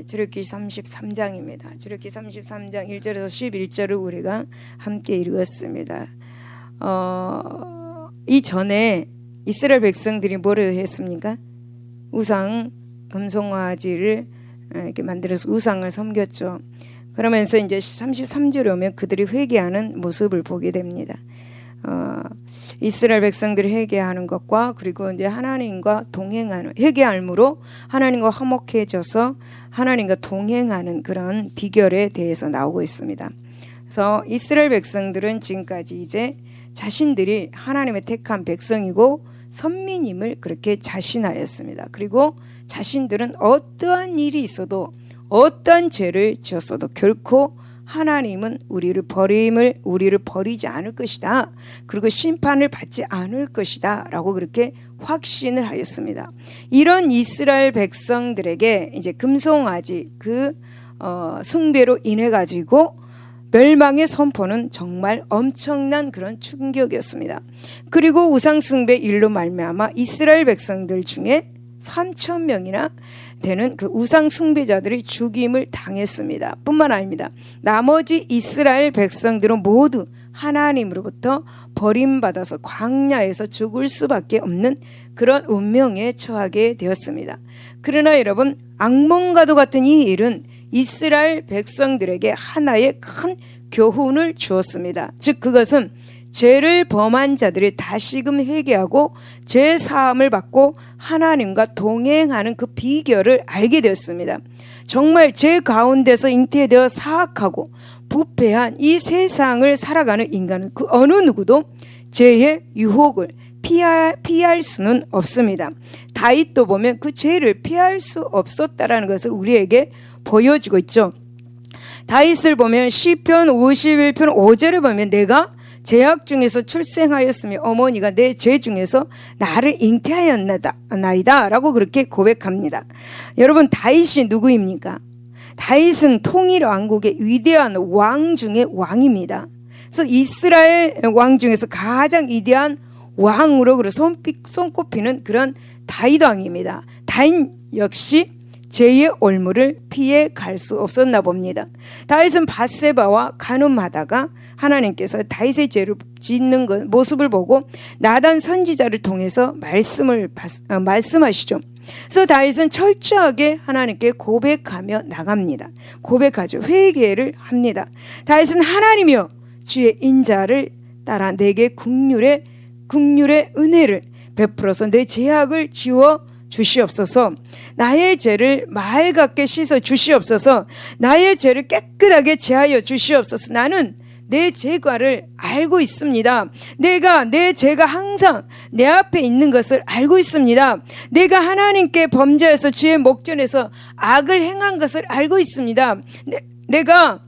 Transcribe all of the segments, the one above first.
출애굽기 33장입니다. 출애굽기 33장 1절에서 11절을 우리가 함께 읽었습니다. 이전에 이스라엘 백성들이 뭐를 했습니까? 우상 금송아지를 이렇게 만들어서 우상을 섬겼죠. 그러면서 이제 33절에 오면 그들이 회개하는 모습을 보게 됩니다. 이스라엘 백성들이 회개하는 것과 그리고 이제 하나님과 동행하는 회개함으로 하나님과 화목해져서 하나님과 동행하는 그런 비결에 대해서 나오고 있습니다. 그래서 이스라엘 백성들은 지금까지 이제 자신들이 하나님의 택한 백성이고 선민임을 그렇게 자신하였습니다. 그리고 자신들은 어떠한 일이 있어도 어떠한 죄를 지었어도 결코 하나님은 우리를 버리지 않을 것이다. 그리고 심판을 받지 않을 것이다. 라고 그렇게 확신을 하였습니다. 이런 이스라엘 백성들에게 이제 금송아지 숭배로 인해 가지고 멸망의 선포는 정말 엄청난 그런 충격이었습니다. 그리고 우상 숭배 일로 말미암아 이스라엘 백성들 중에 3,000명이나 되는 그 우상 숭배자들이 죽임을 당했습니다. 뿐만 아닙니다. 나머지 이스라엘 백성들은 모두 하나님으로부터 버림받아서 광야에서 죽을 수밖에 없는 그런 운명에 처하게 되었습니다. 그러나 여러분, 악몽과도 같은 이 일은 이스라엘 백성들에게 하나의 큰 교훈을 주었습니다. 즉 그것은 죄를 범한 자들이 다시금 회개하고 죄 사함을 받고 하나님과 동행하는 그 비결을 알게 되었습니다. 정말 죄 가운데서 잉태되어 사악하고 부패한 이 세상을 살아가는 인간은 그 어느 누구도 죄의 유혹을 피할 수는 없습니다. 다윗도 보면 그 죄를 피할 수 없었다라는 것을 우리에게 보여주고 있죠. 다윗을 보면 시편 51편 5절을 보면 내가 죄악 중에서 출생하였으며 어머니가 내 죄 중에서 나를 잉태하였나이다 라고 그렇게 고백합니다. 여러분, 다윗이 누구입니까? 다윗은 통일 왕국의 위대한 왕 중의 왕입니다. 그래서 이스라엘 왕 중에서 가장 위대한 왕으로 손꼽히는 그런 다윗 왕입니다. 다윗 역시 죄의 올무를 피해 갈 수 없었나 봅니다. 다윗은 밧세바와 간음하다가 하나님께서 다윗의 죄를 짓는 모습을 보고 나단 선지자를 통해서 말씀하시죠. 그래서 다윗은 철저하게 하나님께 고백하며 나갑니다. 고백하죠. 회개를 합니다. 다윗은 하나님이여 주의 인자를 따라 내게 국률의 은혜를 베풀어서 내 죄악을 지워 주시옵소서. 나의 죄를 맑게 씻어 주시옵소서. 나의 죄를 깨끗하게 제하여 주시옵소서. 나는 내 죄과를 알고 있습니다. 내 죄가 항상 내 앞에 있는 것을 알고 있습니다. 내가 하나님께 범죄해서 주의 목전에서 악을 행한 것을 알고 있습니다. 내가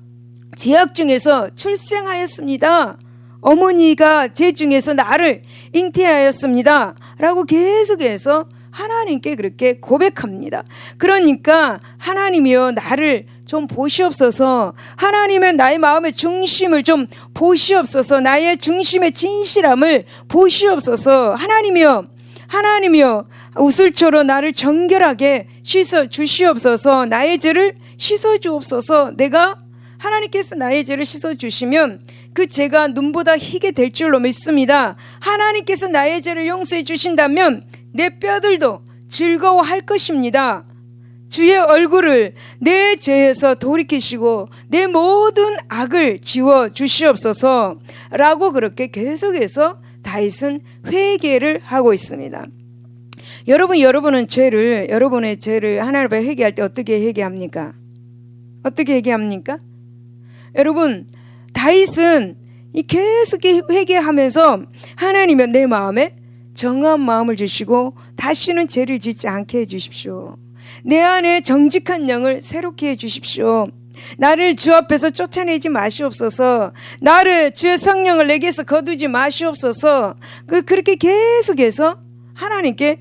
죄악 중에서 출생하였습니다. 어머니가 죄 중에서 나를 잉태하였습니다. 라고 계속해서 하나님께 그렇게 고백합니다. 그러니까 하나님이여 나를 좀 보시옵소서. 하나님은 나의 마음의 중심을 좀 보시옵소서. 나의 중심의 진실함을 보시옵소서. 하나님이여 우슬초로 나를 정결하게 씻어 주시옵소서. 나의 죄를 씻어 주옵소서. 하나님께서 나의 죄를 씻어 주시면 그 죄가 눈보다 희게 될 줄로 믿습니다. 하나님께서 나의 죄를 용서해 주신다면 내 뼈들도 즐거워할 것입니다. 주의 얼굴을 내 죄에서 돌이키시고 내 모든 악을 지워 주시옵소서 라고 그렇게 계속해서 다윗은 회개를 하고 있습니다. 여러분은 여러분의 죄를 하나님 앞에 회개할 때 어떻게 회개합니까? 어떻게 회개합니까? 여러분, 다윗은 계속 회개하면서 하나님이여 내 마음에 정한 마음을 주시고 다시는 죄를 짓지 않게 해주십시오. 내 안에 정직한 영을 새롭게 해주십시오. 나를 주 앞에서 쫓아내지 마시옵소서. 나를 주의 성령을 내게서 거두지 마시옵소서. 그렇게 계속해서 하나님께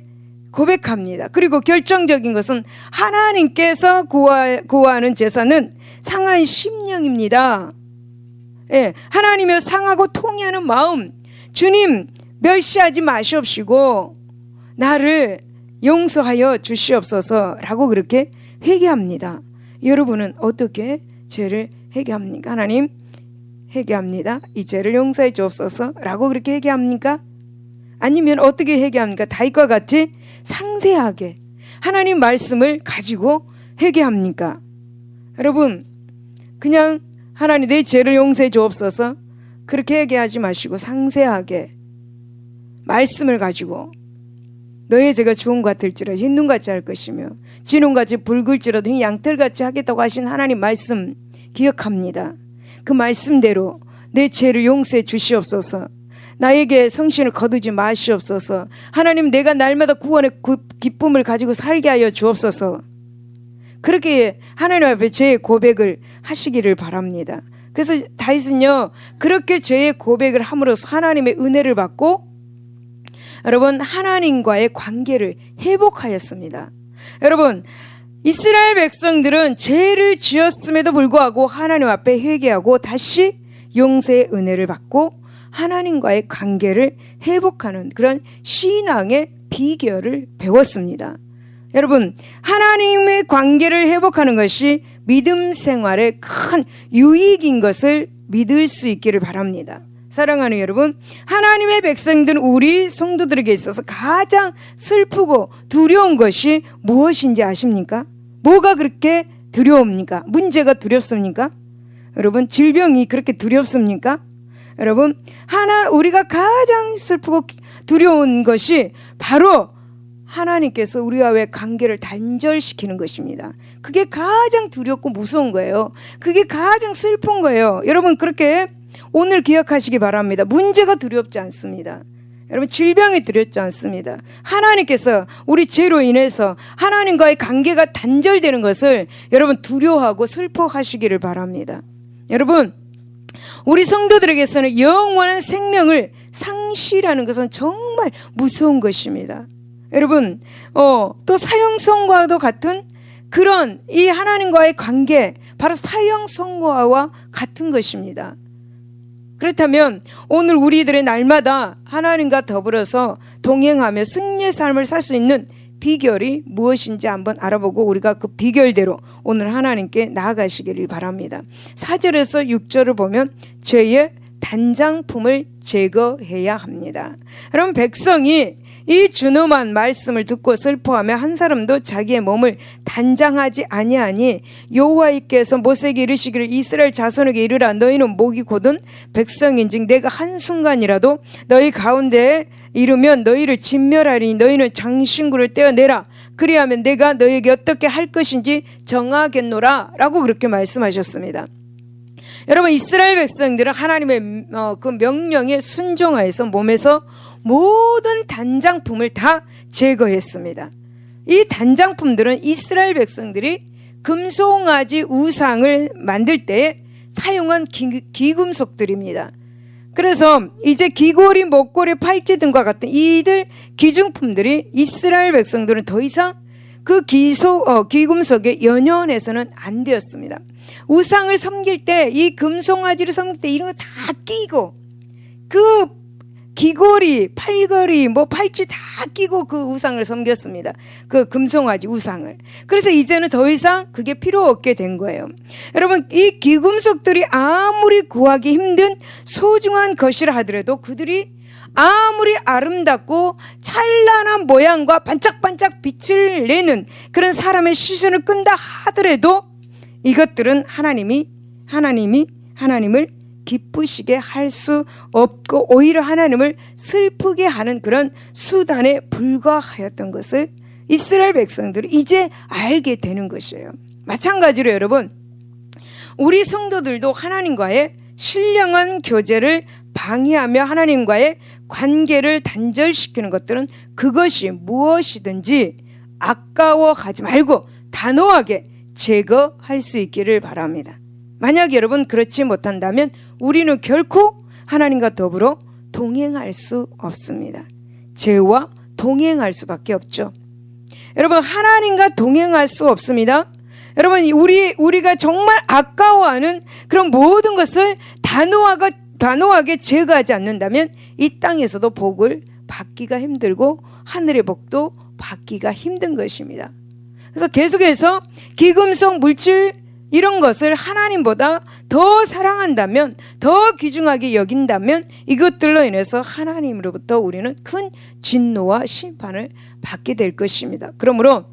고백합니다. 그리고 결정적인 것은 하나님께서 구하는 제사는 상한 심령입니다. 예, 하나님의 상하고 통회하는 마음, 주님 멸시하지 마시옵시고 나를 용서하여 주시옵소서라고 그렇게 회개합니다. 여러분은 어떻게 죄를 회개합니까? 하나님, 회개합니다. 이 죄를 용서해 주옵소서 라고 그렇게 회개합니까? 아니면 어떻게 회개합니까? 다윗과 같이 상세하게 하나님 말씀을 가지고 회개합니까? 여러분, 그냥 하나님 내 죄를 용서해 주옵소서 그렇게 회개하지 마시고 상세하게 말씀을 가지고 너의 죄가 주홍 같을지라도 흰 눈같이 할 것이며 진홍같이 붉을지라도 흰 양털같이 하겠다고 하신 하나님 말씀 기억합니다. 그 말씀대로 내 죄를 용서해 주시옵소서. 나에게 성신을 거두지 마시옵소서. 하나님, 내가 날마다 구원의 기쁨을 가지고 살게 하여 주옵소서. 그렇게 하나님 앞에 죄의 고백을 하시기를 바랍니다. 그래서 다윗은요, 그렇게 죄의 고백을 함으로써 하나님의 은혜를 받고 여러분, 하나님과의 관계를 회복하였습니다. 여러분, 이스라엘 백성들은 죄를 지었음에도 불구하고 하나님 앞에 회개하고 다시 용서의 은혜를 받고 하나님과의 관계를 회복하는 그런 신앙의 비결을 배웠습니다. 여러분, 하나님의 관계를 회복하는 것이 믿음 생활의 큰 유익인 것을 믿을 수 있기를 바랍니다. 사랑하는 여러분, 하나님의 백성들은 우리 성도들에게 있어서 가장 슬프고 두려운 것이 무엇인지 아십니까? 뭐가 그렇게 두려웁니까? 문제가 두렵습니까? 여러분, 질병이 그렇게 두렵습니까? 여러분, 우리가 가장 슬프고 두려운 것이 바로 하나님께서 우리와의 관계를 단절시키는 것입니다. 그게 가장 두렵고 무서운 거예요. 그게 가장 슬픈 거예요. 여러분, 그렇게 오늘 기억하시기 바랍니다. 문제가 두렵지 않습니다. 여러분, 질병이 두렵지 않습니다. 하나님께서 우리 죄로 인해서 하나님과의 관계가 단절되는 것을 여러분 두려워하고 슬퍼하시기를 바랍니다. 여러분, 우리 성도들에게서는 영원한 생명을 상실하는 것은 정말 무서운 것입니다. 여러분, 또 사형선고와도 같은 그런 이 하나님과의 관계, 바로 사형선고와 같은 것입니다. 그렇다면 오늘 우리들의 날마다 하나님과 더불어서 동행하며 승리의 삶을 살 수 있는 비결이 무엇인지 한번 알아보고 우리가 그 비결대로 오늘 하나님께 나아가시기를 바랍니다. 4절에서 6절을 보면 죄의 단장품을 제거해야 합니다. 여러분, 백성이 이 준엄한 말씀을 듣고 슬퍼하며 한 사람도 자기의 몸을 단장하지 아니하니 여호와께서 모세에게 이르시기를 이스라엘 자손에게 이르라 너희는 목이 곧은 백성인즉 내가 한순간이라도 너희 가운데에 이르면 너희를 진멸하리니 너희는 장신구를 떼어내라 그리하면 내가 너희에게 어떻게 할 것인지 정하겠노라 라고 그렇게 말씀하셨습니다. 여러분, 이스라엘 백성들은 하나님의 그 명령에 순종하여서 몸에서 모든 단장품을 다 제거했습니다. 이 단장품들은 이스라엘 백성들이 금송아지 우상을 만들 때 사용한 기금속들입니다. 그래서 이제 귀고리, 목고리, 팔찌 등과 같은 이들 기중품들이 이스라엘 백성들은 더 이상 그 귀금속에 연연해서는 안 되었습니다. 우상을 섬길 때, 이 금송아지를 섬길 때 이런 거 다 끼고 그 귀고리, 팔걸이, 팔찌 다 끼고 그 우상을 섬겼습니다. 그 금송아지 우상을. 그래서 이제는 더 이상 그게 필요 없게 된 거예요. 여러분, 이 귀금속들이 아무리 구하기 힘든 소중한 것이라 하더라도 그들이 아무리 아름답고 찬란한 모양과 반짝반짝 빛을 내는 그런 사람의 시선을 끈다 하더라도 이것들은 하나님을 기쁘시게 할 수 없고 오히려 하나님을 슬프게 하는 그런 수단에 불과하였던 것을 이스라엘 백성들이 이제 알게 되는 것이에요. 마찬가지로 여러분, 우리 성도들도 하나님과의 신령한 교제를 방해하며 하나님과의 관계를 단절시키는 것들은 그것이 무엇이든지 아까워하지 말고 단호하게 제거할 수 있기를 바랍니다. 만약 여러분 그렇지 못한다면 우리는 결코 하나님과 더불어 동행할 수 없습니다. 죄와 동행할 수밖에 없죠. 여러분, 하나님과 동행할 수 없습니다. 여러분, 우리가 정말 아까워하는 그런 모든 것을 단호하게 제거하지 않는다면 이 땅에서도 복을 받기가 힘들고 하늘의 복도 받기가 힘든 것입니다. 그래서 계속해서 기금속 물질 이런 것을 하나님보다 더 사랑한다면, 더 귀중하게 여긴다면 이것들로 인해서 하나님으로부터 우리는 큰 진노와 심판을 받게 될 것입니다. 그러므로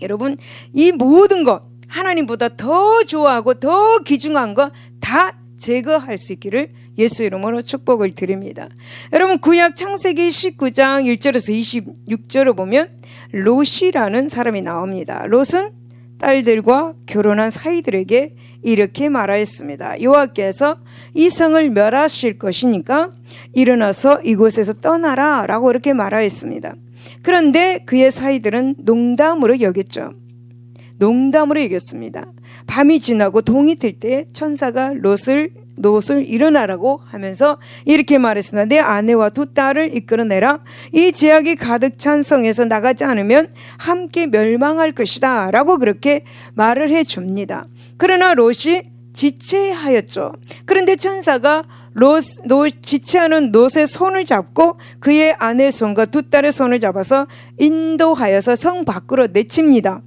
여러분, 이 모든 것 하나님보다 더 좋아하고 더 귀중한 것 다 제거할 수 있기를 예수 이름으로 축복을 드립니다. 여러분, 구약 창세기 19장 1절에서 26절을 보면 롯이라는 사람이 나옵니다. 롯은 딸들과 결혼한 사이들에게 이렇게 말하였습니다. 여호와께서 이 성을 멸하실 것이니까 일어나서 이곳에서 떠나라 라고 이렇게 말하였습니다. 그런데 그의 사이들은 농담으로 여겼죠. 농담으로 여겼습니다. 밤이 지나고 동이 뜰 때 천사가 롯을 일어나라고 하면서 이렇게 말했습니다. 내 아내와 두 딸을 이끌어내라. 이 죄악이 가득 찬 성에서 나가지 않으면 함께 멸망할 것이다 라고 그렇게 말을 해줍니다. 그러나 롯이 지체하였죠. 그런데 천사가 지체하는 롯의 손을 잡고 그의 아내의 손과 두 딸의 손을 잡아서 인도하여서 성 밖으로 내칩니다.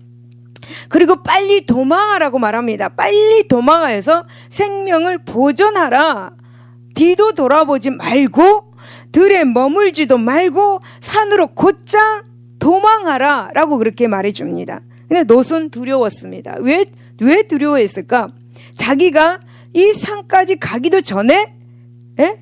그리고 빨리 도망하라고 말합니다. 빨리 도망하여서 생명을 보존하라. 뒤도 돌아보지 말고 들에 머물지도 말고 산으로 곧장 도망하라 라고 그렇게 말해줍니다. 근데 롯은 두려웠습니다. 왜 두려워했을까? 자기가 이 산까지 가기도 전에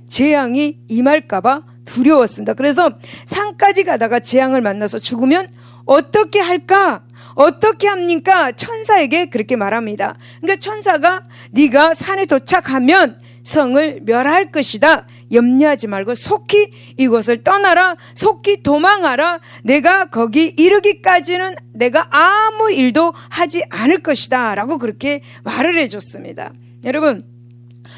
재앙이 임할까봐 두려웠습니다. 그래서 산까지 가다가 재앙을 만나서 죽으면 어떻게 할까? 어떻게 합니까? 천사에게 그렇게 말합니다. 그러니까 천사가 네가 산에 도착하면 성을 멸할 것이다. 염려하지 말고 속히 이곳을 떠나라. 속히 도망하라. 내가 거기 이르기까지는 내가 아무 일도 하지 않을 것이다 라고 그렇게 말을 해줬습니다. 여러분,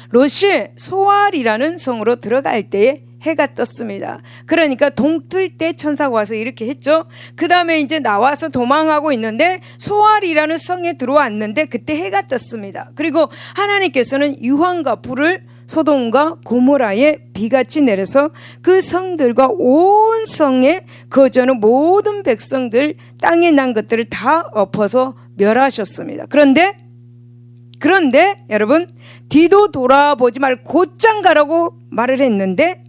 롯이 소알이라는 성으로 들어갈 때에 해가 떴습니다. 그러니까 동틀 때 천사가 와서 이렇게 했죠. 그 다음에 이제 나와서 도망하고 있는데 소알이라는 성에 들어왔는데 그때 해가 떴습니다. 그리고 하나님께서는 유황과 불을 소돔과 고모라에 비같이 내려서 그 성들과 온 성에 거주하는 모든 백성들, 땅에 난 것들을 다 엎어서 멸하셨습니다. 그런데 여러분, 뒤도 돌아보지 말고 곧장 가라고 말을 했는데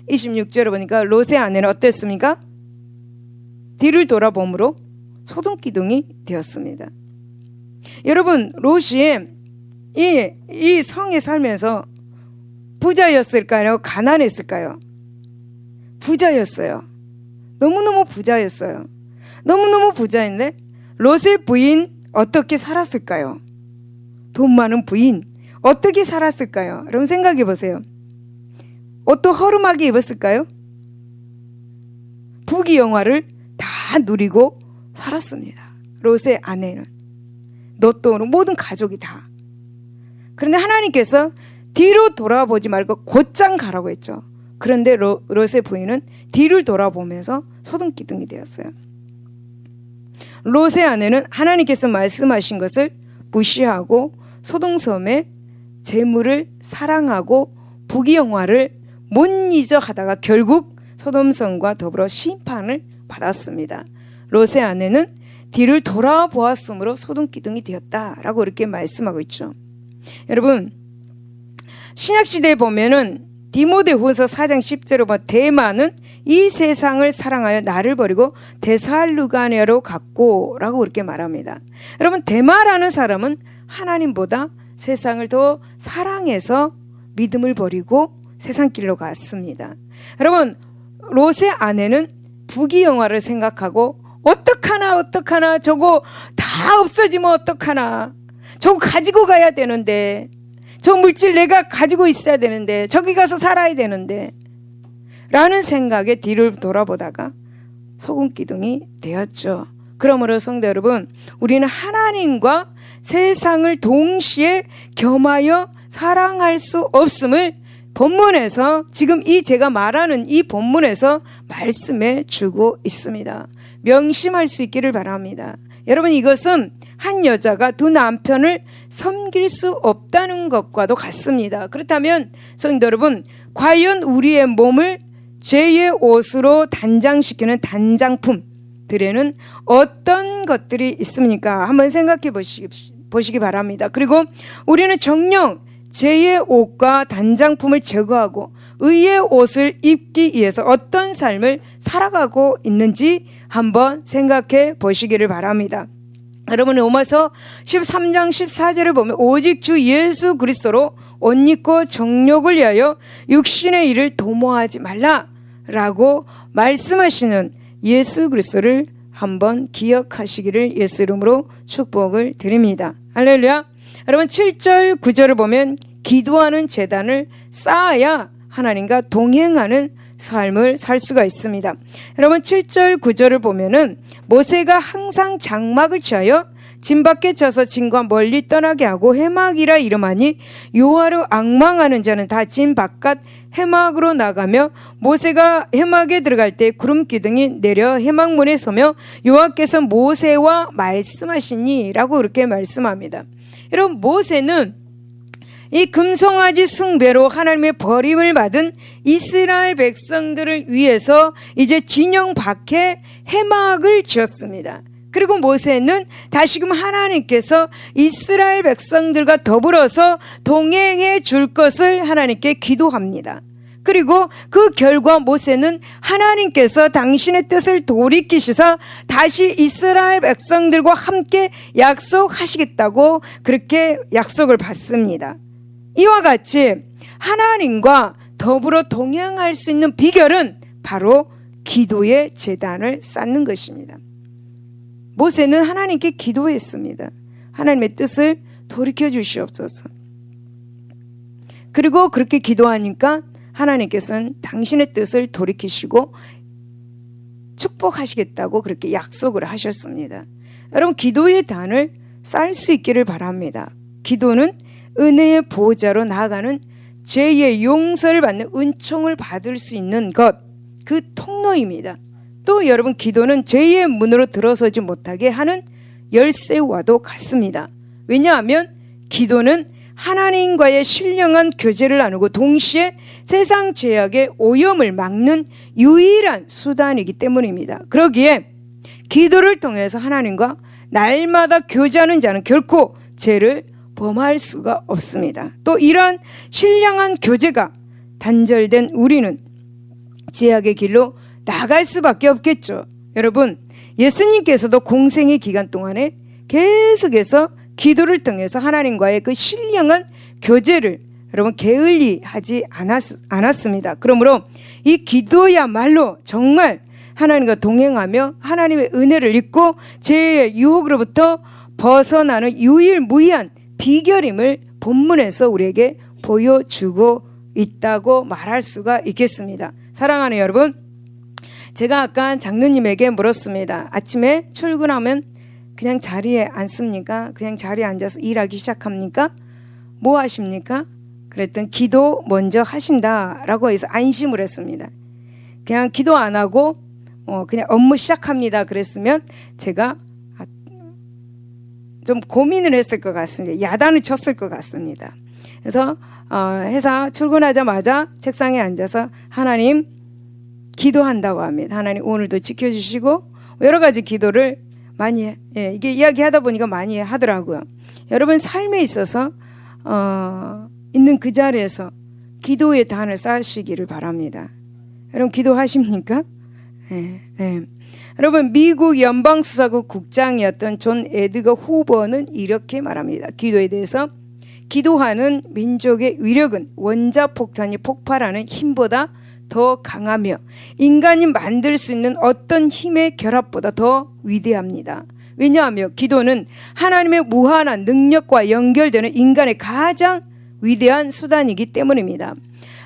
26절에 보니까 롯의 아내는 어땠습니까? 뒤를 돌아봄으로 소동기둥이 되었습니다. 여러분, 롯이 이 성에 살면서 부자였을까요? 가난했을까요? 부자였어요. 너무너무 부자였어요. 너무너무 부자인데 롯의 부인 어떻게 살았을까요? 돈 많은 부인 어떻게 살았을까요? 여러분 생각해 보세요. 옷도 허름하게 입었을까요? 부귀영화를 다 누리고 살았습니다. 롯의 아내는, 롯도 모든 가족이 다. 그런데 하나님께서 뒤로 돌아보지 말고 곧장 가라고 했죠. 그런데 롯의 부인은 뒤를 돌아보면서 소등기둥이 되었어요. 롯의 아내는 하나님께서 말씀하신 것을 무시하고 소동섬의 재물을 사랑하고 부귀영화를 못 잊어 하다가 결국 소돔성과 더불어 심판을 받았습니다. 롯의 아내는 뒤를 돌아보았으므로 소동기둥이 되었다라고 이렇게 말씀하고 있죠. 여러분, 신약시대에 보면은 디모데후서 4장 10절에 보면 대만은 이 세상을 사랑하여 나를 버리고 데살루가냐로 갔고 라고 그렇게 말합니다. 여러분, 데마라는 사람은 하나님보다 세상을 더 사랑해서 믿음을 버리고 세상길로 갔습니다. 여러분, 롯의 아내는 부귀영화를 생각하고 어떡하나 저거 다 없어지면 어떡하나, 저거 가지고 가야 되는데, 저 물질 내가 가지고 있어야 되는데, 저기 가서 살아야 되는데 라는 생각에 뒤를 돌아보다가 소금기둥이 되었죠. 그러므로 성도 여러분, 우리는 하나님과 세상을 동시에 겸하여 사랑할 수 없음을 본문에서, 지금 제가 말하는 이 본문에서 말씀해 주고 있습니다. 명심할 수 있기를 바랍니다. 여러분, 이것은 한 여자가 두 남편을 섬길 수 없다는 것과도 같습니다. 그렇다면 성도 여러분, 과연 우리의 몸을 죄의 옷으로 단장시키는 단장품, 것들에는 어떤 것들이 있습니까? 한번 생각해 보시기 바랍니다. 그리고 우리는 정녕 죄의 옷과 단장품을 제거하고 의의 옷을 입기 위해서 어떤 삶을 살아가고 있는지 한번 생각해 보시기를 바랍니다. 여러분, 로마서 13장 14절을 보면 오직 주 예수 그리스도로 옷 입고 정욕을 위하여 육신의 일을 도모하지 말라라고 말씀하시는 예수 그리스도를 한번 기억하시기를 예수 이름으로 축복을 드립니다. 할렐루야. 여러분, 7절 9절을 보면 기도하는 제단을 쌓아야 하나님과 동행하는 삶을 살 수가 있습니다. 여러분, 7절 9절을 보면은 모세가 항상 장막을 취하여 진 밖에 쳐서 진과 멀리 떠나게 하고 해막이라 이름하니 여호와를 앙망하는 자는 다 진 바깥 해막으로 나가며 모세가 해막에 들어갈 때 구름 기둥이 내려 해막문에 서며 여호와께서 모세와 말씀하시니라고 그렇게 말씀합니다. 여러분, 모세는 이 금송아지 숭배로 하나님의 버림을 받은 이스라엘 백성들을 위해서 이제 진영 밖에 해막을 지었습니다. 그리고 모세는 다시금 하나님께서 이스라엘 백성들과 더불어서 동행해 줄 것을 하나님께 기도합니다. 그리고 그 결과 모세는 하나님께서 당신의 뜻을 돌이키시사 다시 이스라엘 백성들과 함께 약속하시겠다고 그렇게 약속을 받습니다. 이와 같이 하나님과 더불어 동행할 수 있는 비결은 바로 기도의 제단을 쌓는 것입니다. 모세는 하나님께 기도했습니다. 하나님의 뜻을 돌이켜 주시옵소서. 그리고 그렇게 기도하니까 하나님께서는 당신의 뜻을 돌이키시고 축복하시겠다고 그렇게 약속을 하셨습니다. 여러분, 기도의 단을 쌓을 수 있기를 바랍니다. 기도는 은혜의 보호자로 나아가는 죄의 용서를 받는 은총을 받을 수 있는 것, 그 통로입니다. 또 여러분, 기도는 죄의 문으로 들어서지 못하게 하는 열쇠와도 같습니다. 왜냐하면 기도는 하나님과의 신령한 교제를 나누고 동시에 세상 죄악의 오염을 막는 유일한 수단이기 때문입니다. 그러기에 기도를 통해서 하나님과 날마다 교제하는 자는 결코 죄를 범할 수가 없습니다. 또 이러한 신령한 교제가 단절된 우리는 죄악의 길로 나갈 수밖에 없겠죠. 여러분, 예수님께서도 공생의 기간 동안에 계속해서 기도를 통해서 하나님과의 그 신령한 교제를 여러분 게을리 하지 않았습니다. 그러므로 이 기도야말로 정말 하나님과 동행하며 하나님의 은혜를 입고 죄의 유혹으로부터 벗어나는 유일무이한 비결임을 본문에서 우리에게 보여주고 있다고 말할 수가 있겠습니다. 사랑하는 여러분, 제가 아까 장로님에게 물었습니다. 아침에 출근하면 그냥 자리에 앉습니까? 그냥 자리에 앉아서 일하기 시작합니까? 뭐 하십니까? 그랬더니 기도 먼저 하신다라고 해서 안심을 했습니다. 그냥 기도 안 하고 그냥 업무 시작합니다 그랬으면 제가 좀 고민을 했을 것 같습니다. 야단을 쳤을 것 같습니다. 그래서 회사 출근하자마자 책상에 앉아서 하나님 기도한다고 합니다. 하나님 오늘도 지켜주시고 여러 가지 기도를 많이 이게 이야기하다 보니까 많이 하더라고요. 여러분, 삶에 있어서 있는 그 자리에서 기도의 단을 쌓으시기를 바랍니다. 여러분, 기도하십니까? 여러분, 미국 연방수사국 국장이었던 존 에드거 후버는 이렇게 말합니다. 기도에 대해서 기도하는 민족의 위력은 원자폭탄이 폭발하는 힘보다 더 강하며 인간이 만들 수 있는 어떤 힘의 결합보다 더 위대합니다. 왜냐하면 기도는 하나님의 무한한 능력과 연결되는 인간의 가장 위대한 수단이기 때문입니다.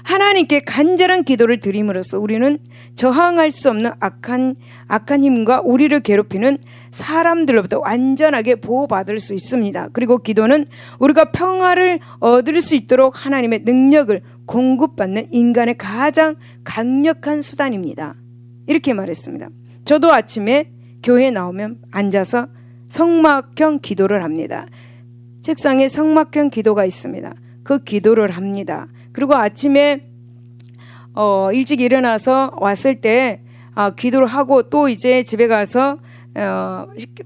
하나님께 간절한 기도를 드림으로써 우리는 저항할 수 없는 악한 힘과 우리를 괴롭히는 사람들로부터 완전하게 보호받을 수 있습니다. 그리고 기도는 우리가 평화를 얻을 수 있도록 하나님의 능력을 공급받는 인간의 가장 강력한 수단입니다. 이렇게 말했습니다. 저도 아침에 교회에 나오면 앉아서 성막형 기도를 합니다. 책상에 성막형 기도가 있습니다. 그 기도를 합니다. 그리고 아침에 일찍 일어나서 왔을 때 기도를 하고 또 이제 집에 가서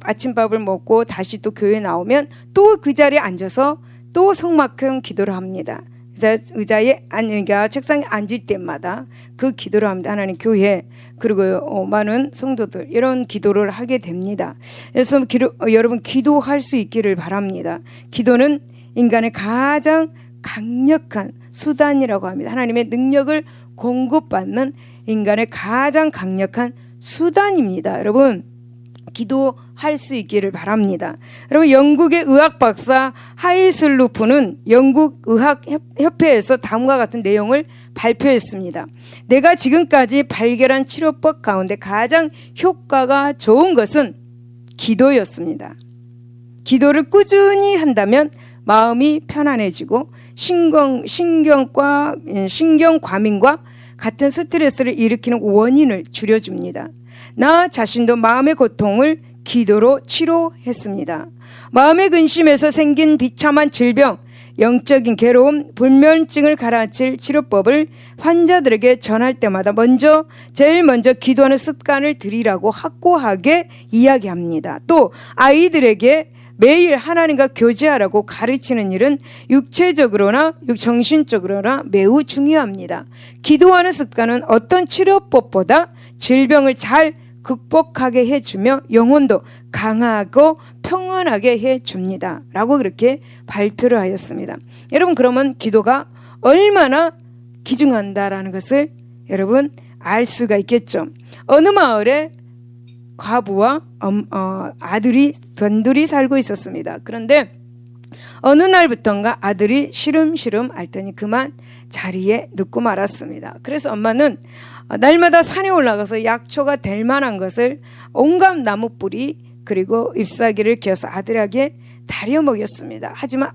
아침밥을 먹고 다시 또 교회 나오면 또 그 자리에 앉아서 또 성막형 기도를 합니다. 의자에 그러니까 책상에 앉을 때마다 그 기도를 합니다. 하나님 교회 그리고 많은 성도들 이런 기도를 하게 됩니다. 그래서 여러분 기도할 수 있기를 바랍니다. 기도는 인간의 가장 강력한 수단이라고 합니다. 하나님의 능력을 공급받는 인간의 가장 강력한 수단입니다. 여러분 기도할 수 있기를 바랍니다. 여러분 영국의 의학 박사 하이슬루프는 영국 의학협회에서 다음과 같은 내용을 발표했습니다. 내가 지금까지 발견한 치료법 가운데 가장 효과가 좋은 것은 기도였습니다. 기도를 꾸준히 한다면 마음이 편안해지고 신경과민과 같은 스트레스를 일으키는 원인을 줄여줍니다. 나 자신도 마음의 고통을 기도로 치료했습니다. 마음의 근심에서 생긴 비참한 질병, 영적인 괴로움, 불면증을 가라앉힐 치료법을 환자들에게 전할 때마다 제일 먼저 기도하는 습관을 들이라고 확고하게 이야기합니다. 또 아이들에게 매일 하나님과 교제하라고 가르치는 일은 육체적으로나 정신적으로나 매우 중요합니다. 기도하는 습관은 어떤 치료법보다 질병을 잘 극복하게 해주며 영혼도 강하고 평안하게 해줍니다. 라고 그렇게 발표를 하였습니다. 여러분 그러면 기도가 얼마나 귀중한다라는 것을 여러분 알 수가 있겠죠. 어느 마을에 과부와 아들이 단둘이 살고 있었습니다. 그런데 어느 날부턴가 아들이 시름시름 앓더니 그만 자리에 눕고 말았습니다. 그래서 엄마는 날마다 산에 올라가서 약초가 될 만한 것을 온갖 나무뿌리 그리고 잎사귀를 기어서 아들에게 다려 먹였습니다. 하지만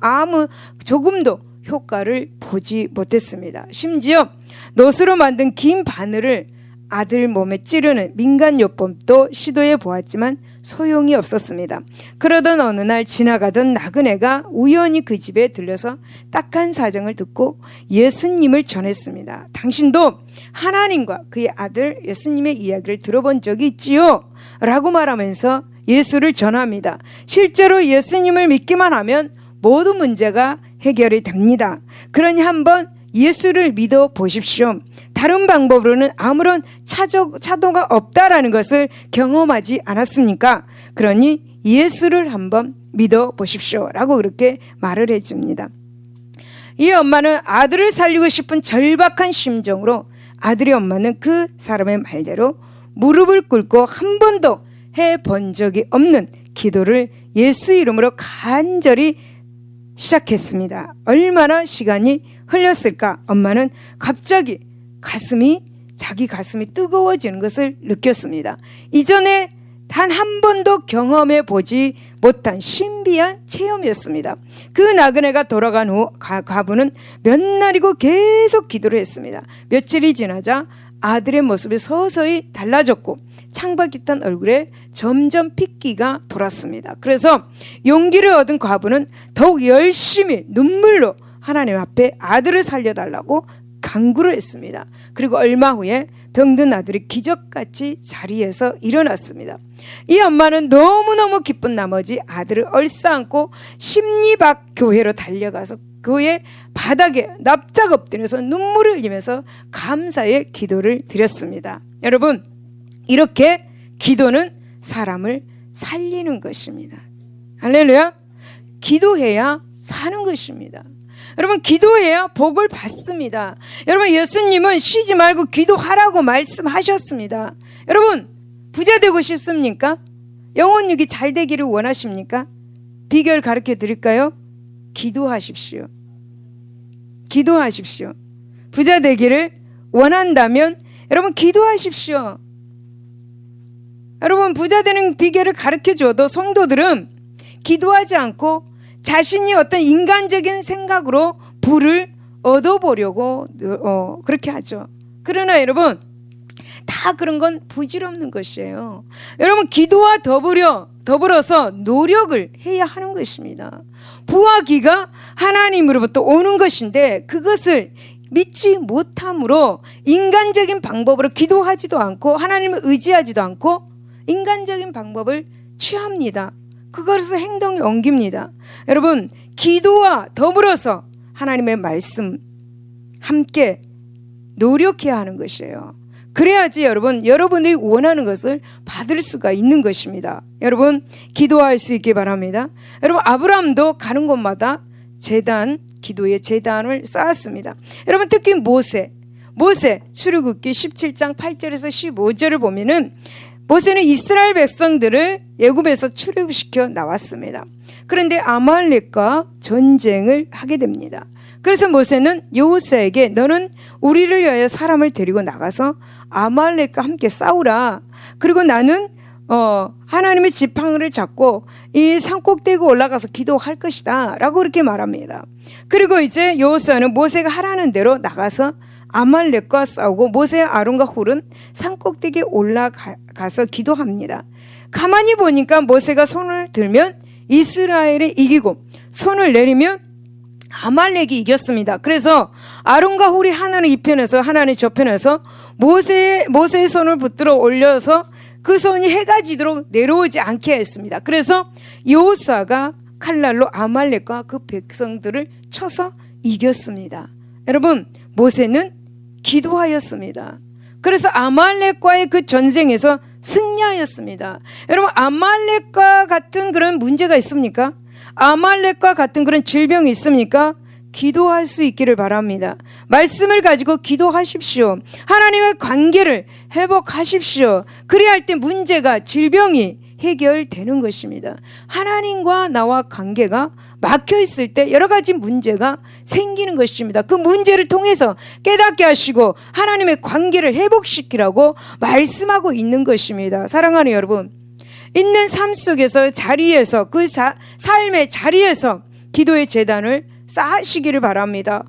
조금도 효과를 보지 못했습니다. 심지어 놋으로 만든 긴 바늘을 아들 몸에 찌르는 민간요법도 시도해 보았지만 소용이 없었습니다. 그러던 어느 날 지나가던 나그네가 우연히 그 집에 들려서 딱한 사정을 듣고 예수님을 전했습니다. 당신도 하나님과 그의 아들 예수님의 이야기를 들어본 적이 있지요? 라고 말하면서 예수를 전합니다. 실제로 예수님을 믿기만 하면 모든 문제가 해결이 됩니다. 그러니 한번 예수를 믿어 보십시오. 다른 방법으로는 아무런 차도가 없다라는 것을 경험하지 않았습니까? 그러니 예수를 한번 믿어 보십시오. 라고 그렇게 말을 해줍니다. 이 엄마는 아들을 살리고 싶은 절박한 심정으로 아들의 엄마는 그 사람의 말대로 무릎을 꿇고 한 번도 해본 적이 없는 기도를 예수 이름으로 간절히 시작했습니다. 얼마나 시간이 흘렸을까? 엄마는 갑자기 자기 가슴이 뜨거워지는 것을 느꼈습니다. 이전에 단 한 번도 경험해 보지 못한 신비한 체험이었습니다. 그 나그네가 돌아간 후 과부는 몇 날이고 계속 기도를 했습니다. 며칠이 지나자 아들의 모습이 서서히 달라졌고 창백했던 얼굴에 점점 핏기가 돌았습니다. 그래서 용기를 얻은 과부는 더욱 열심히 눈물로 하나님 앞에 아들을 살려달라고 간구를 했습니다. 그리고 얼마 후에 병든 아들이 기적같이 자리에서 일어났습니다. 이 엄마는 너무너무 기쁜 나머지 아들을 얼싸안고 심리박 교회로 달려가서 교회 바닥에 납작 엎드려서 눈물을 흘리면서 감사의 기도를 드렸습니다. 여러분, 이렇게 기도는 사람을 살리는 것입니다. 할렐루야. 기도해야 사는 것입니다. 여러분 기도해야 복을 받습니다. 여러분 예수님은 쉬지 말고 기도하라고 말씀하셨습니다. 여러분 부자 되고 싶습니까? 영혼육이 잘 되기를 원하십니까? 비결 가르쳐 드릴까요? 기도하십시오. 기도하십시오. 부자 되기를 원한다면 여러분 기도하십시오. 여러분 부자 되는 비결을 가르쳐 줘도 성도들은 기도하지 않고 자신이 어떤 인간적인 생각으로 부를 얻어보려고 그렇게 하죠. 그러나 여러분 다 그런 건 부질없는 것이에요. 여러분 기도와 더불어서 노력을 해야 하는 것입니다. 부와 기가 하나님으로부터 오는 것인데 그것을 믿지 못함으로 인간적인 방법으로 기도하지도 않고 하나님을 의지하지도 않고 인간적인 방법을 취합니다. 그것에서 행동이 옮깁니다. 여러분, 기도와 더불어서 하나님의 말씀 함께 노력해야 하는 것이에요. 그래야지 여러분들이 원하는 것을 받을 수가 있는 것입니다. 여러분, 기도할 수 있기 바랍니다. 여러분, 아브라함도 가는 곳마다 기도의 제단을 쌓았습니다. 여러분, 특히 모세 출애굽기 17장 8절에서 15절을 보면은 모세는 이스라엘 백성들을 애굽에서 출애굽시켜 나왔습니다. 그런데 아말렉과 전쟁을 하게 됩니다. 그래서 모세는 여호수아에게 너는 우리를 위하여 사람을 데리고 나가서 아말렉과 함께 싸우라. 그리고 나는 하나님의 지팡이를 잡고 이 산꼭대기 올라가서 기도할 것이다 라고 그렇게 말합니다. 그리고 이제 여호수아는 모세가 하라는 대로 나가서 아말렉과 싸우고 모세와 아론과 훌은 산꼭대기에 올라가서 기도합니다. 가만히 보니까 모세가 손을 들면 이스라엘이 이기고 손을 내리면 아말렉이 이겼습니다. 그래서 아론과 훌이 하나는 이 편에서 하나는 저 편에서 모세의 손을 붙들어 올려서 그 손이 해가 지도록 내려오지 않게 했습니다. 그래서 여호수아가 칼날로 아말렉과 그 백성들을 쳐서 이겼습니다. 여러분, 모세는 기도하였습니다. 그래서 아말렉과의 그 전쟁에서 승리하였습니다. 여러분, 아말렉과 같은 그런 문제가 있습니까? 아말렉과 같은 그런 질병이 있습니까? 기도할 수 있기를 바랍니다. 말씀을 가지고 기도하십시오. 하나님의 관계를 회복하십시오. 그래야 할 때 문제가, 질병이 해결되는 것입니다. 하나님과 나와 관계가 막혀 있을 때 여러 가지 문제가 생기는 것입니다. 그 문제를 통해서 깨닫게 하시고 하나님의 관계를 회복시키라고 말씀하고 있는 것입니다. 사랑하는 여러분, 있는 삶 속에서 자리에서 그 삶의 자리에서 기도의 제단을 쌓으시기를 바랍니다.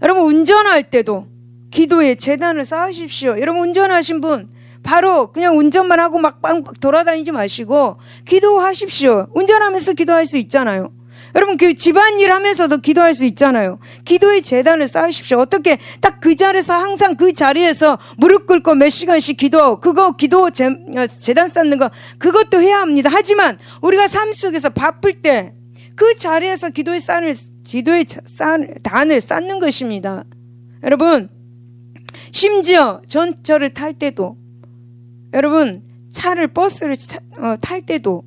여러분, 운전할 때도 기도의 제단을 쌓으십시오. 여러분, 운전하신 분 바로 그냥 운전만 하고 막 돌아다니지 마시고 기도하십시오. 운전하면서 기도할 수 있잖아요. 여러분, 그 집안일 하면서도 기도할 수 있잖아요. 기도의 제단을 쌓으십시오. 어떻게 딱 그 자리에서 항상 그 자리에서 무릎 꿇고 몇 시간씩 기도하고 기도 제단 쌓는 거 그것도 해야 합니다. 하지만 우리가 삶 속에서 바쁠 때 그 자리에서 기도의 단을 쌓는 것입니다. 여러분, 심지어 전철을 탈 때도, 여러분 버스를 탈 때도,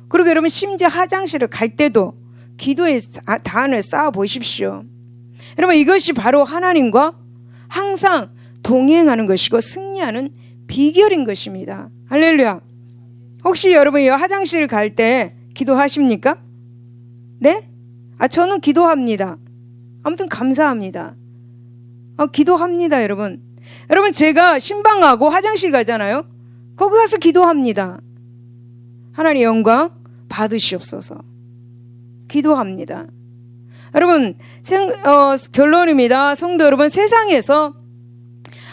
그리고 여러분 심지어 화장실을 갈 때도 기도의 단을 쌓아 보십시오. 여러분, 이것이 바로 하나님과 항상 동행하는 것이고 승리하는 비결인 것입니다. 할렐루야. 혹시 여러분이 화장실 갈 때 기도하십니까? 네? 저는 기도합니다. 아무튼 감사합니다. 기도합니다, 여러분. 여러분, 제가 신방하고 화장실 가잖아요. 거기 가서 기도합니다. 하나님의 영광 받으시옵소서. 기도합니다. 여러분, 결론입니다. 성도 여러분, 세상에서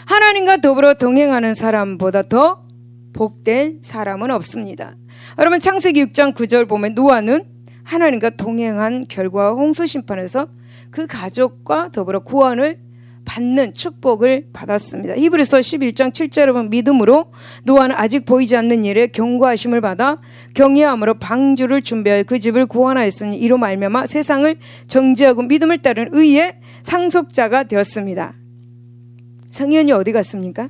하나님과 더불어 동행하는 사람보다 더 복된 사람은 없습니다. 여러분, 창세기 6장 9절 보면 노아는 하나님과 동행한 결과 홍수 심판에서 그 가족과 더불어 구원을 받는 축복을 받았습니다. 히브리서 11장 7절에 보면 믿음으로 노아는 아직 보이지 않는 일에 경고하심을 받아 경외함으로 방주를 준비하여 그 집을 구원하였으니 이로 말미암아 세상을 정죄하고 믿음을 따르는 의의 상속자가 되었습니다. 성현이 어디 갔습니까?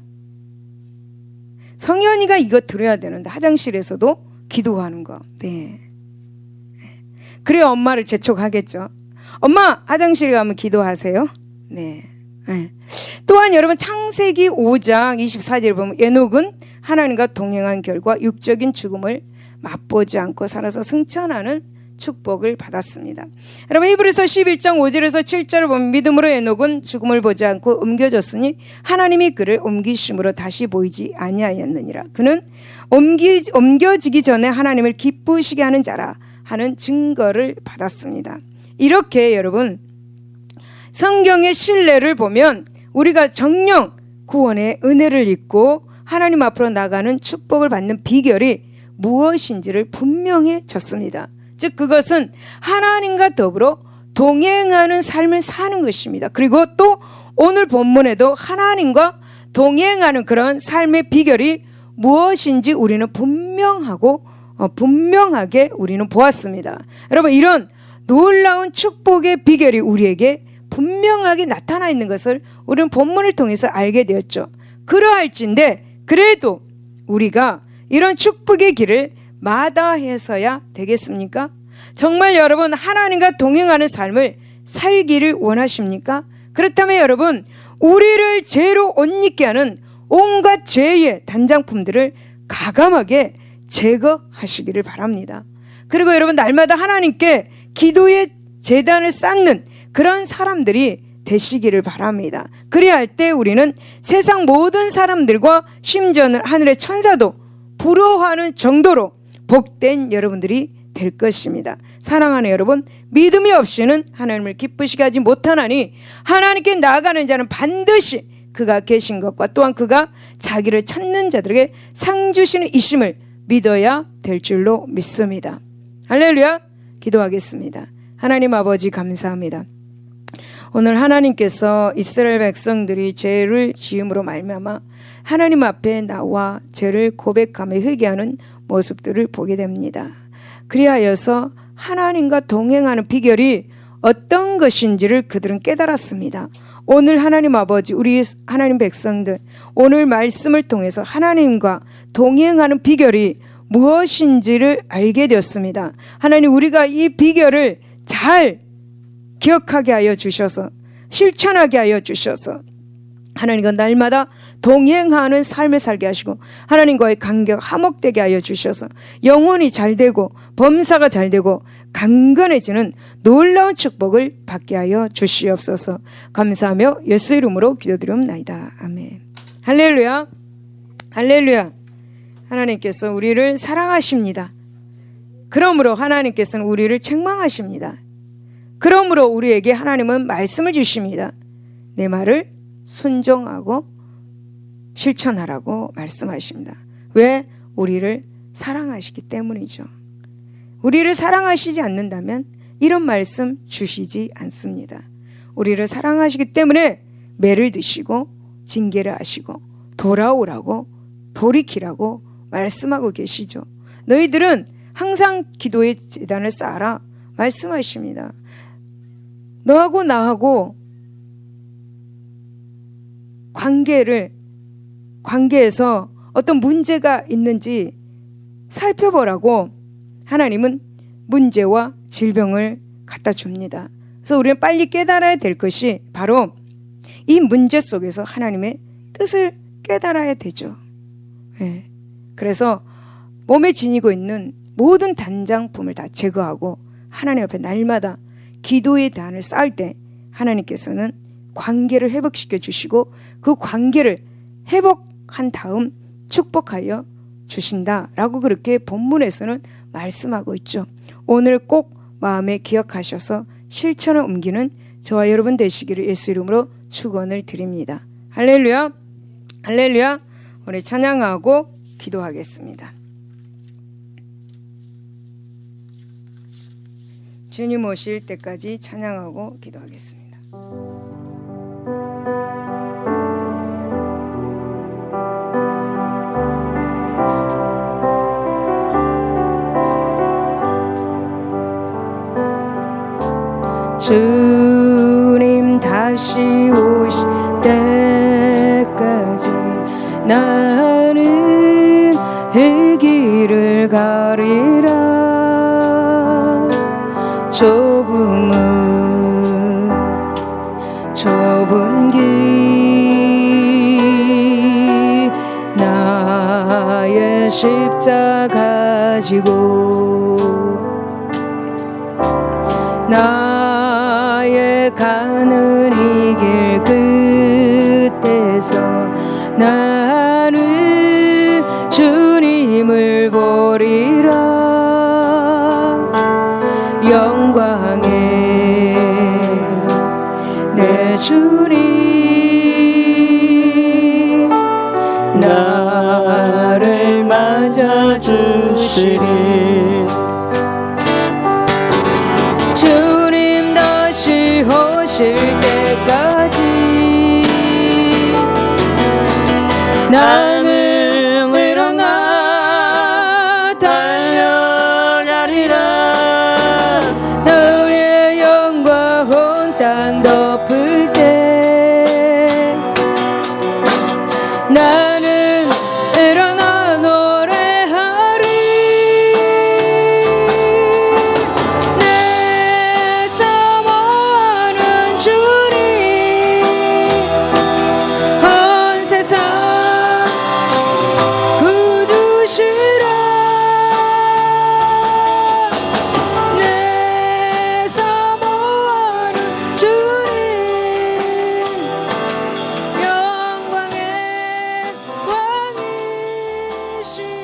성현이가 이거 들어야 되는데 화장실에서도 기도하는 거. 네. 그래야 엄마를 재촉하겠죠. 엄마, 화장실 가면 기도하세요. 네. 또한 여러분, 창세기 5장 24절을 보면 에녹은 하나님과 동행한 결과 육적인 죽음을 맛보지 않고 살아서 승천하는 축복을 받았습니다. 여러분, 히브리서 11장 5절에서 7절을 보면 믿음으로 에녹은 죽음을 보지 않고 옮겨졌으니 하나님이 그를 옮기심으로 다시 보이지 아니하였느니라. 그는 옮겨지기 전에 하나님을 기쁘시게 하는 자라 하는 증거를 받았습니다. 이렇게 여러분, 성경의 신뢰를 보면 우리가 정녕 구원의 은혜를 입고 하나님 앞으로 나가는 축복을 받는 비결이 무엇인지를 분명해졌습니다. 즉 그것은 하나님과 더불어 동행하는 삶을 사는 것입니다. 그리고 또 오늘 본문에도 하나님과 동행하는 그런 삶의 비결이 무엇인지 우리는 분명하게 우리는 보았습니다. 여러분, 이런 놀라운 축복의 비결이 우리에게 분명하게 나타나 있는 것을 우리는 본문을 통해서 알게 되었죠. 그러할진데 그래도 우리가 이런 축복의 길을 마다해서야 되겠습니까? 정말 여러분, 하나님과 동행하는 삶을 살기를 원하십니까? 그렇다면 여러분, 우리를 죄로 옷 입게 하는 온갖 죄의 단장품들을 가감하게 제거하시기를 바랍니다. 그리고 여러분, 날마다 하나님께 기도의 제단을 쌓는 그런 사람들이 되시기를 바랍니다. 그리할 때 우리는 세상 모든 사람들과 심지어는 하늘의 천사도 부러워하는 정도로 복된 여러분들이 될 것입니다. 사랑하는 여러분, 믿음이 없이는 하나님을 기쁘시게 하지 못하나니 하나님께 나아가는 자는 반드시 그가 계신 것과 또한 그가 자기를 찾는 자들에게 상 주시는 이심을 믿어야 될 줄로 믿습니다. 할렐루야. 기도하겠습니다. 하나님 아버지, 감사합니다. 오늘 하나님께서 이스라엘 백성들이 죄를 지음으로 말미암아 하나님 앞에 나와 죄를 고백하며 회개하는 모습들을 보게 됩니다. 그리하여서 하나님과 동행하는 비결이 어떤 것인지를 그들은 깨달았습니다. 오늘 하나님 아버지, 우리 하나님 백성들, 오늘 말씀을 통해서 하나님과 동행하는 비결이 무엇인지를 알게 되었습니다. 하나님, 우리가 이 비결을 잘 기억하게 하여 주셔서 실천하게 하여 주셔서 하나님과 날마다 동행하는 삶을 살게 하시고 하나님과의 관계가 화목되게 하여 주셔서 영혼이 잘 되고 범사가 잘 되고 강건해지는 놀라운 축복을 받게 하여 주시옵소서. 감사하며 예수 이름으로 기도드리옵나이다. 아멘. 할렐루야. 할렐루야. 하나님께서 우리를 사랑하십니다. 그러므로 하나님께서는 우리를 책망하십니다. 그러므로 우리에게 하나님은 말씀을 주십니다. 내 말을 순종하고 실천하라고 말씀하십니다. 왜? 우리를 사랑하시기 때문이죠. 우리를 사랑하시지 않는다면 이런 말씀 주시지 않습니다. 우리를 사랑하시기 때문에 매를 드시고 징계를 하시고 돌아오라고 돌이키라고 말씀하고 계시죠. 너희들은 항상 기도의 제단을 쌓아라 말씀하십니다. 너하고 나하고 관계에서 어떤 문제가 있는지 살펴보라고 하나님은 문제와 질병을 갖다 줍니다. 그래서 우리는 빨리 깨달아야 될 것이 바로 이 문제 속에서 하나님의 뜻을 깨달아야 되죠. 네. 그래서 몸에 지니고 있는 모든 단장품을 다 제거하고 하나님 앞에 날마다 기도의 단을 쌓을 때 하나님께서는 관계를 회복시켜 주시고 그 관계를 회복한 다음 축복하여 주신다라고 그렇게 본문에서는 말씀하고 있죠. 오늘 꼭 마음에 기억하셔서 실천을 옮기는 저와 여러분 되시기를 예수 이름으로 축원을 드립니다. 할렐루야. 할렐루야. 우리 찬양하고 기도하겠습니다. 주님 오실 때까지 찬양하고 기도하겠습니다. 주님 다시 오실 때까지 나는 그 길을 가리라. 좁은 길 나의 십자가 지고 나의 가는 이 길 끝에서 나는 주님을 보리라. 영광의 내 주님 나를 맞아주시리. 주님 다시 나는 일어나 달려가리라. 너의 영광 온 땅 덮을 때 나는 일어나 노래하리. 내 사모하는 주님 온 세상 구주시라. 내 사모하는 주님 영광의 왕이시라.